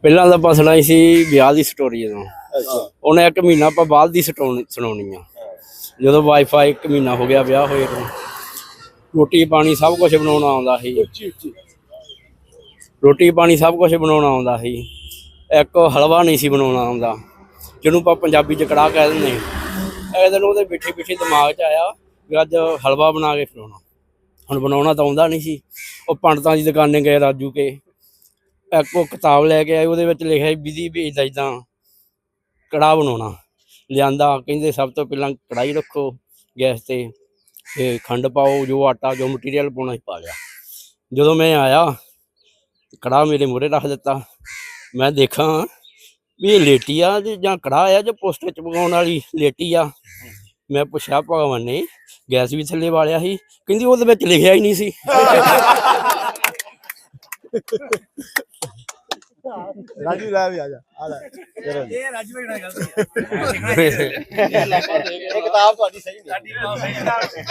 ਪਹਿਲਾਂ ਤਾਂ ਆਪਾਂ ਸੁਣਾਈ ਸੀ ਵਿਆਹ ਦੀ ਸਟੋਰੀ ਜਦੋਂ ਉਹਨੇ 1 ਮਹੀਨਾ ਆਪਾਂ ਬਾਅਦ ਦੀ ਸੁਣਾਉਣੀ ਆ। ਜਦੋਂ ਵਾਈਫਾਈ 1 ਮਹੀਨਾ ਹੋ ਗਿਆ ਵਿਆਹ ਹੋਏ ਤੋਂ ਰੋਟੀ ਪਾਣੀ ਸਭ ਕੁਛ ਬਣਾਉਣਾ ਆਉਂਦਾ ਸੀ। ਰੋਟੀ ਪਾਣੀ ਸਭ ਕੁਛ ਬਣਾਉਣਾ ਆਉਂਦਾ ਸੀ। ਇੱਕ ਹਲਵਾ ਨਹੀਂ ਸੀ ਬਣਾਉਣਾ ਆਉਂਦਾ, ਜਿਹਨੂੰ ਆਪਾਂ ਪੰਜਾਬੀ 'ਚ ਕੜਾਹ ਕਹਿ ਦਿੰਦੇ। ਇੱਕ ਦਿਨ ਉਹਦੇ ਬਿਠੇ ਦਿਮਾਗ 'ਚ ਆਇਆ ਵੀ ਅੱਜ ਹਲਵਾ ਬਣਾ ਕੇ ਖਿਲਾਉਣਾ। ਹੁਣ ਬਣਾਉਣਾ ਤਾਂ ਆਉਂਦਾ ਨਹੀਂ ਸੀ। ਉਹ ਪੰਡਤਾਂ ਦੀ ਦੁਕਾਨੇ ਗਏ ਰਾਜੂ ਕੇ, ਇੱਕ ਉਹ ਕਿਤਾਬ ਲੈ ਕੇ ਆਏ, ਉਹਦੇ ਵਿੱਚ ਲਿਖਿਆ ਵਿਧੀ ਵੀ ਇੱਦਾਂ ਕੜਾਹ ਬਣਾਉਣਾ। ਲਿਆਂਦਾ, ਕਹਿੰਦੇ ਸਭ ਤੋਂ ਪਹਿਲਾਂ ਕੜਾਹੀ ਰੱਖੋ ਗੈਸ 'ਤੇ, ਅਤੇ ਖੰਡ ਪਾਓ, ਜੋ ਆਟਾ ਜੋ ਮਟੀਰੀਅਲ ਪਾਉਣਾ ਸੀ ਪਾ ਲਿਆ। ਜਦੋਂ ਮੈਂ ਆਇਆ ਕੜਾਹ ਮੇਰੇ ਮੂਹਰੇ ਰੱਖ ਦਿੱਤਾ। ਮੈਂ ਦੇਖਾਂ ਵੀ ਇਹ ਲੇਟੀ ਆ ਜਾਂ ਕੜਾਹ ਆ ਜਾਂ ਪੋਸਟਰ 'ਚ ਪਕਾਉਣ ਵਾਲੀ ਲੇਟੀ ਆ। ਮੈਂ ਪੁੱਛਿਆ ਭਗਵਾਨ ਨੇ, ਗੈਸ ਵੀ ਥੱਲੇ ਵਾਲਿਆ ਸੀ, ਕਹਿੰਦੀ ਉਹਦੇ ਵਿੱਚ ਲਿਖਿਆ ਹੀ ਨਹੀਂ ਸੀ। ਰਾਜੂ ਲੈ ਵੀ ਆ ਜਾ ਇਹ ਰਾਜੂ ਭਾਈ ਨਾਲ ਗੱਲ ਕਿਤਾਬ ਤੁਹਾਡੀ ਸਹੀ ਨਹੀਂ।